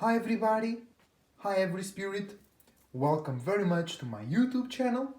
Hi everybody, hi every spirit, welcome very much to my YouTube channel.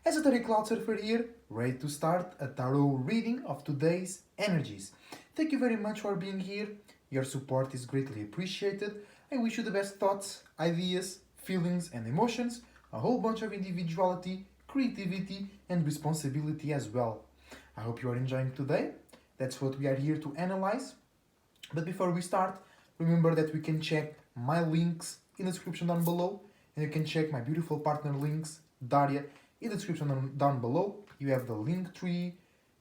EsotericCloudSurfer here, ready to start a tarot reading of today's energies. Thank you very much for being here, your support is greatly appreciated. I wish you the best thoughts, ideas, feelings and emotions, a whole bunch of individuality, creativity and responsibility as well. I hope you are enjoying today, that's what we are here to analyze. But before we start, remember that we can check my links in the description down below, and you can check my beautiful partner links, Daria, in the description down below. You have the LinkTree,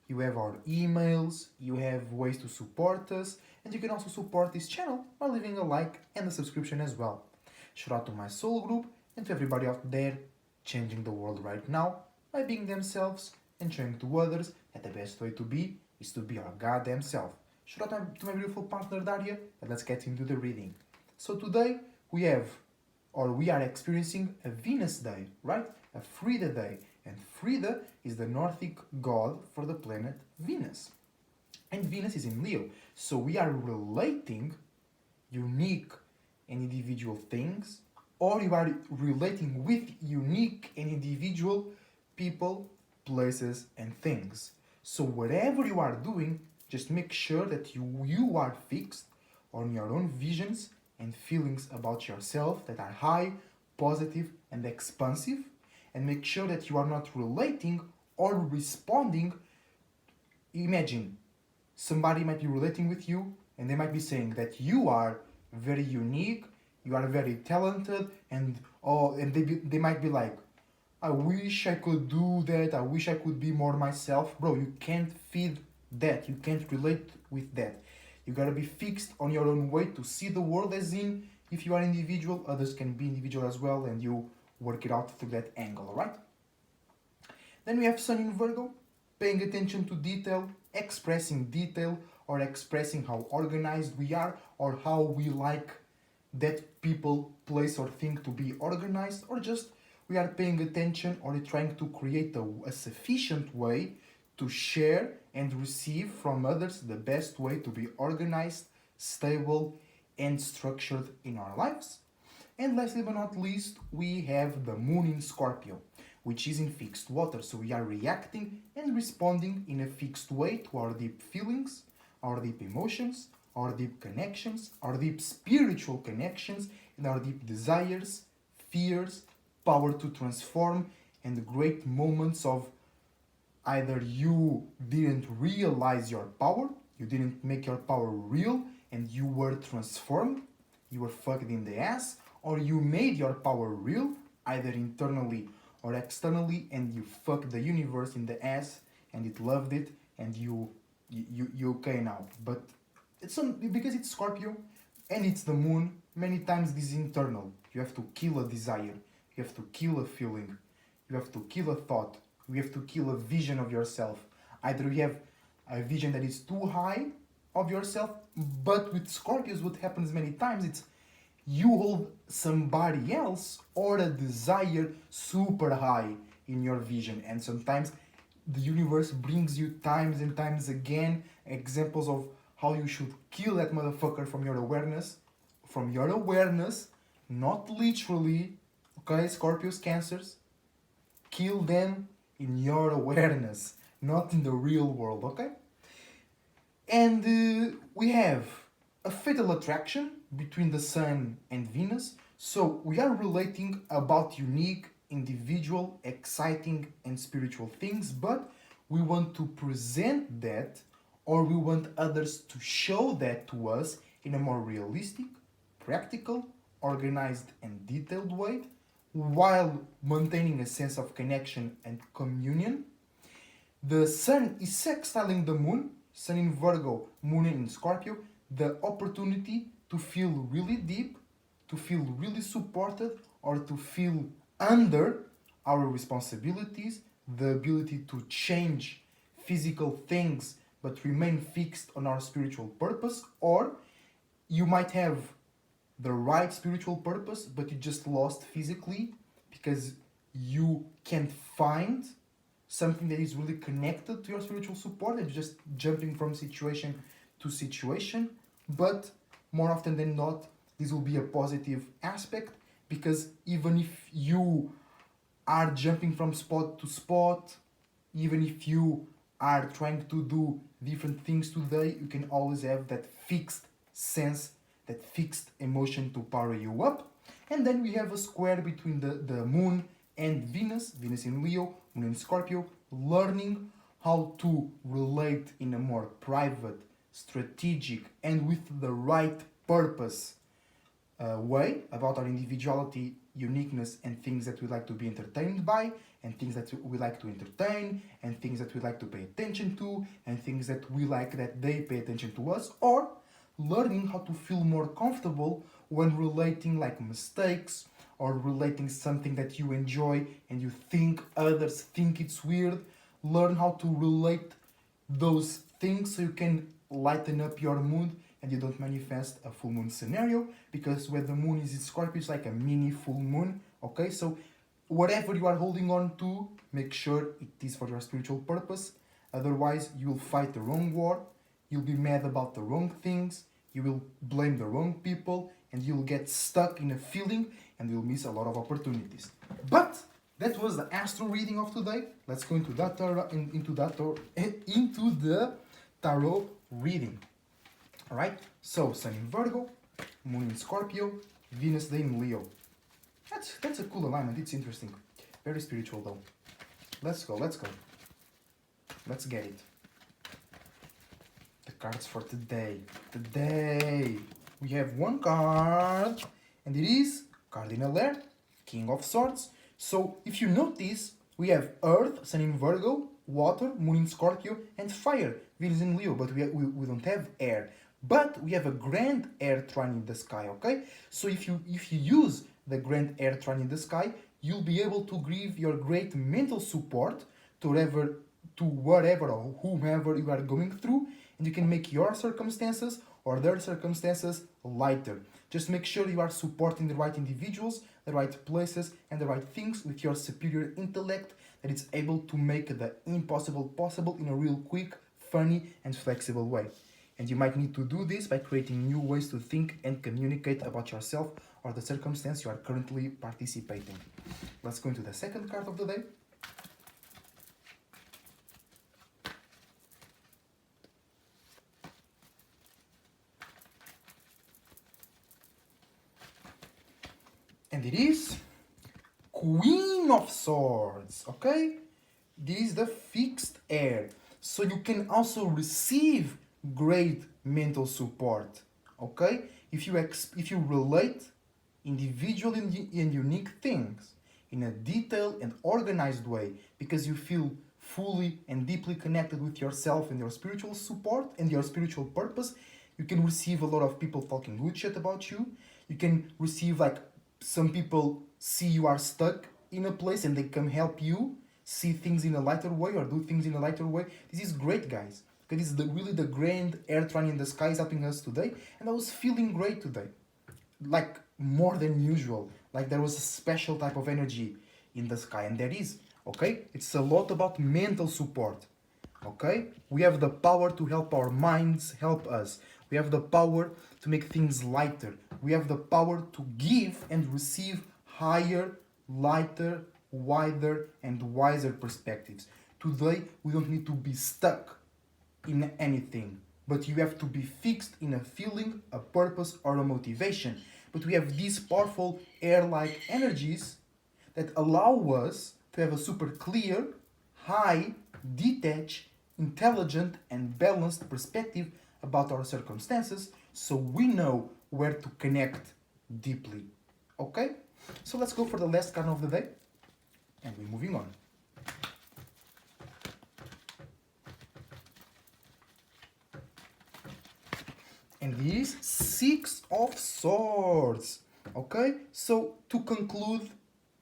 you have our emails, you have ways to support us, and you can also support this channel by leaving a like and a subscription as well. Shout out to my SoulGroup and to everybody out there changing the world right now by being themselves and showing to others that the best way to be is to be our goddamn self. Shout out to my beautiful partner Daria, and let's get into the reading. So today we are experiencing a VenusDae, right? A Frida day. And Frida is the Nordic god for the planet Venus. And Venus is in Leo. So we are relating unique and individual things, or you are relating with unique and individual people, places, and things. So whatever you are doing, just make sure that you are fixed on your own visions and feelings about yourself that are high, positive, and expansive, and make sure that you are not relating or responding. Imagine somebody might be relating with you and they might be saying that you are very unique, you are very talented, and they might be like, I wish I could do that, I wish I could be more myself. Bro, you can't feed that, you can't relate with that. You gotta be fixed on your own way to see the world, as in, if you are individual, others can be individual as well, and you work it out through that angle, alright? Then we have Sun in Virgo, paying attention to detail, expressing detail, or expressing how organized we are, or how we like that people, place, or thing to be organized, or just we are paying attention or trying to create a sufficient way to share and receive from others the best way to be organized, stable, and structured in our lives. And lastly but not least, we have the Moon in Scorpio, which is in fixed water. So we are reacting and responding in a fixed way to our deep feelings, our deep emotions, our deep connections, our deep spiritual connections, and our deep desires, fears, power to transform, and the great moments of either you didn't realize your power, you didn't make your power real, and you were transformed, you were fucked in the ass, or you made your power real, either internally or externally, and you fucked the universe in the ass, and it loved it, and you okay now. But it's because it's Scorpio, and it's the moon, many times this is internal. You have to kill a desire, you have to kill a feeling, you have to kill a thought, you have to kill a vision of yourself. Either you have a vision that is too high of yourself, but with Scorpios what happens many times, it's you hold somebody else or a desire super high in your vision, and sometimes the universe brings you times and times again examples of how you should kill that motherfucker from your awareness, not literally, okay, Scorpios, Cancers, kill them in your awareness, not in the real world, okay? And we have a fatal attraction between the Sun and Venus, so we are relating about unique, individual, exciting, and spiritual things, but we want to present that, or we want others to show that to us in a more realistic, practical, organized, and detailed way, while maintaining a sense of connection and communion. The Sun is sextiling the Moon, Sun in Virgo, Moon in Scorpio, the opportunity to feel really deep, to feel really supported, or to feel under our responsibilities, the ability to change physical things but remain fixed on our spiritual purpose, or you might have the right spiritual purpose but you just lost physically because you can't find something that is really connected to your spiritual support and you're just jumping from situation to situation. But more often than not, This will be a positive aspect, because even if you are jumping from spot to spot, even if you are trying to do different things today, you can always have that fixed sense, that fixed emotion to power you up. And then we have a square between the moon and Venus, Venus in Leo, moon in Scorpio, learning how to relate in a more private, strategic, and with the right purpose way about our individuality, uniqueness, and things that we like to be entertained by, and things that we like to entertain, and things that we like to pay attention to, and things that we like that they pay attention to us, or learning how to feel more comfortable when relating like mistakes, or relating something that you enjoy and you think others think it's weird. Learn how to relate those things so you can lighten up your mood and you don't manifest a full moon scenario, because when the moon is in Scorpio, it's like a mini full moon. Okay, so whatever you are holding on to, make sure it is for your spiritual purpose. Otherwise, you will fight the wrong war, you'll be mad about the wrong things, you will blame the wrong people, and you'll get stuck in a feeling and you'll miss a lot of opportunities. But that was the astro reading of today. Let's go into that into the tarot reading. All right. So Sun in Virgo, Moon in Scorpio, VenusDae in Leo. That's a cool alignment. It's interesting. Very spiritual though. Let's go. Let's get it. The cards for today. Today we have one card, and it is Cardinal Air, King of Swords. So if you notice, we have Earth, Sun in Virgo, Water, Moon in Scorpio, and Fire, Venus in Leo, but we don't have air. But we have a grand air trine in the sky, okay? So if you use the grand air trine in the sky, you'll be able to give your great mental support to whatever or whomever you are going through, and you can make your circumstances or their circumstances lighter. Just make sure you are supporting the right individuals, the right places, and the right things with your superior intellect that is able to make the impossible possible in a real quick, funny, and flexible way. And you might need to do this by creating new ways to think and communicate about yourself or the circumstance you are currently participating. Let's go into the second card of the day. And it is Queen of Swords, okay? This is the fixed air. So you can also receive great mental support, okay? If you relate individual and unique things in a detailed and organized way, because you feel fully and deeply connected with yourself and your spiritual support and your spiritual purpose, you can receive a lot of people talking good shit about you. You can receive, like, some people see you are stuck in a place and they come help you see things in a lighter way or do things in a lighter way. This is great, guys. This is really the grand air trine in the sky is helping us today. And I was feeling great today. Like, more than usual. Like, there was a special type of energy in the sky. And there is, okay? It's a lot about mental support, okay? We have the power to help our minds help us. We have the power to make things lighter. We have the power to give and receive higher, lighter, wider, and wiser perspectives. Today, we don't need to be stuck in anything, but you have to be fixed in a feeling, a purpose, or a motivation. But we have these powerful air-like energies that allow us to have a super clear, high, detached, intelligent, and balanced perspective about our circumstances, so we know where to connect deeply. Okay? So let's go for the last card of the day, and we're moving on. And this Six of Swords. Okay? So to conclude,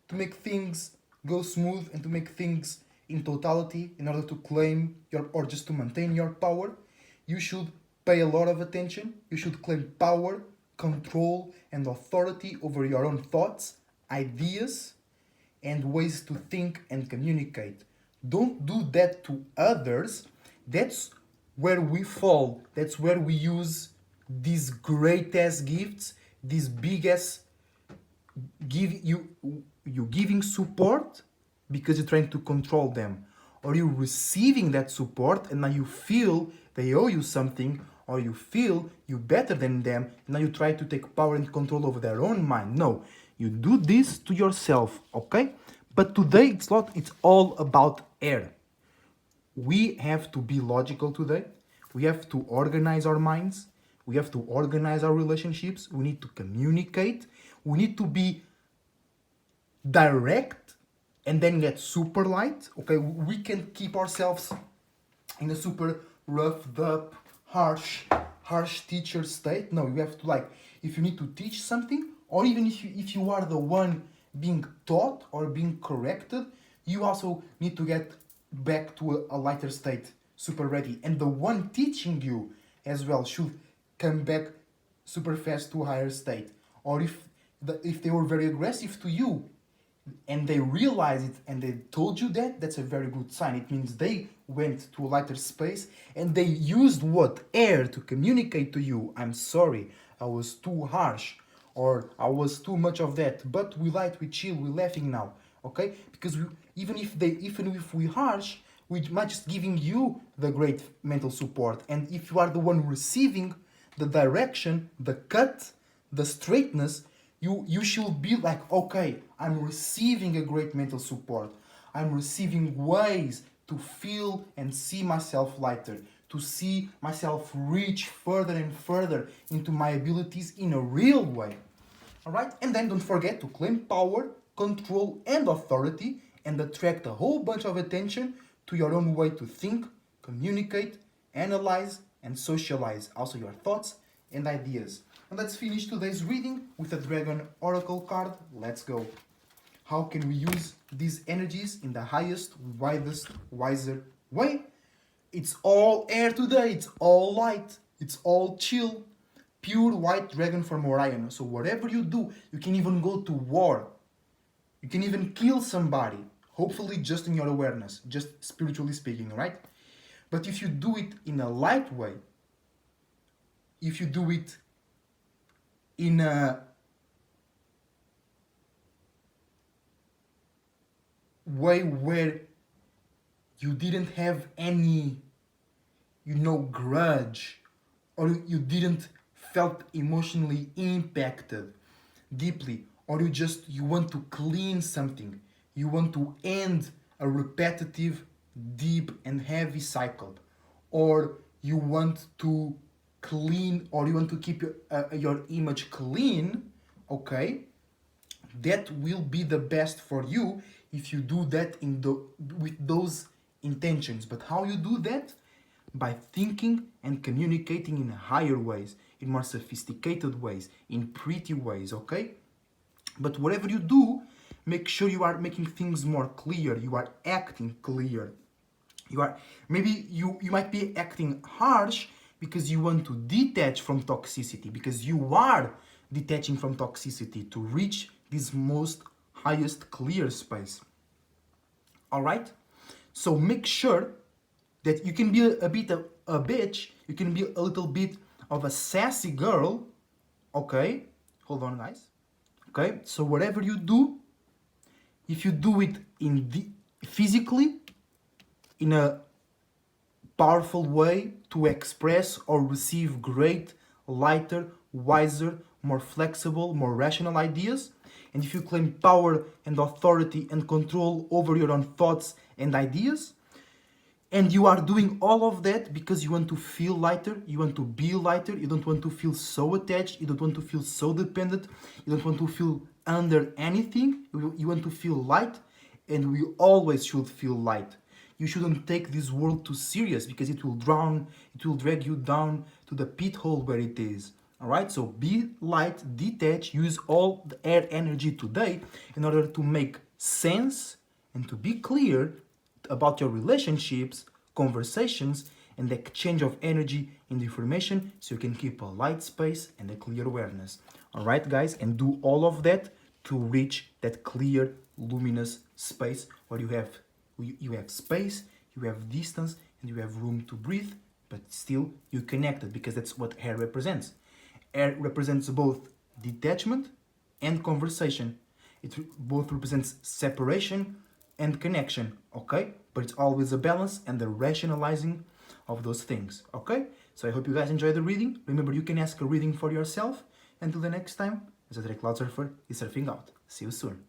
to make things go smooth and to make things in totality, in order to claim your, or just to maintain your power, you should pay a lot of attention. You should claim power, control, and authority over your own thoughts, ideas, and ways to think and communicate. Don't do that to others. That's where we fall. That's where we use these great ass gifts this big ass you giving support because you're trying to control them, or you receiving that support and now you feel they owe you something, or you feel you better than them and now you try to take power and control over their own mind. No, you do this to yourself, okay? But today it's all about air. We have to be logical today. We have to organize our minds. We have to organize our relationships. We need to communicate. We need to be direct and then get super light. Okay, we can keep ourselves in a super roughed up, harsh teacher state. No, you have to, like, if you need to teach something, or even if you are the one being taught or being corrected, you also need to get back to a lighter state, super ready. And the one teaching you as well should come back super fast to a higher state. Or if they were very aggressive to you and they realize it and they told you that, that's a very good sign. It means they went to a lighter space and they used what? Air to communicate to you. I'm sorry, I was too harsh, or I was too much of that, but we light, we chill, we're laughing now, okay? Because even if we harsh, we might just giving you the great mental support. And if you are the one receiving the direction, the cut, the straightness, you should be like, okay, I'm receiving a great mental support. I'm receiving ways to feel and see myself lighter, to see myself reach further and further into my abilities in a real way. All right? And then don't forget to claim power, control, and authority, and attract a whole bunch of attention to your own way to think, communicate, analyze, and socialize also your thoughts and ideas. And let's finish today's reading with a Dragon Oracle card. Let's go. How can we use these energies in the highest, widest, wiser way? It's all air today. It's all light. It's all chill. Pure white dragon from Orion. So whatever you do, you can even go to war. You can even kill somebody. Hopefully just in your awareness, just spiritually speaking, right? But if you do it in a light way, if you do it in a way where you didn't have any, grudge, or you didn't felt emotionally impacted deeply, or you want to clean something, you want to end a repetitive, deep and heavy cycle, or you want to clean, or you want to keep your image clean, okay, that will be the best for you if you do that with those intentions. But how you do that? By thinking and communicating in higher ways, in more sophisticated ways, in pretty ways, okay? But whatever you do, make sure you are making things more clear, you are acting clear. Maybe you might be acting harsh because you want to detach from toxicity, because you are detaching from toxicity to reach this most highest clear space. All right? So make sure that you can be a bit of a bitch, you can be a little bit of a sassy girl, okay? Hold on, guys. Okay? So whatever you do, if you do it physically, in a powerful way to express or receive great, lighter, wiser, more flexible, more rational ideas, and if you claim power and authority and control over your own thoughts and ideas, and you are doing all of that because you want to feel lighter, you want to be lighter, you don't want to feel so attached, you don't want to feel so dependent, you don't want to feel under anything, you want to feel light, and we always should feel light. You shouldn't take this world too serious because it will drag you down to the pit hole where it is. Alright, so be light, detach, use all the air energy today in order to make sense and to be clear about your relationships, conversations, and the exchange of energy and information so you can keep a light space and a clear awareness. Alright, guys, and do all of that to reach that clear, luminous space where you have space, you have distance, and you have room to breathe, but still you're connected, because that's what air represents. Air represents both detachment and conversation. It both represents separation and connection, okay? But it's always a balance and the rationalizing of those things, okay? So I hope you guys enjoy the reading. Remember, you can ask a reading for yourself. Until the next time, Esoteric Cloud Surfer is surfing out. See you soon.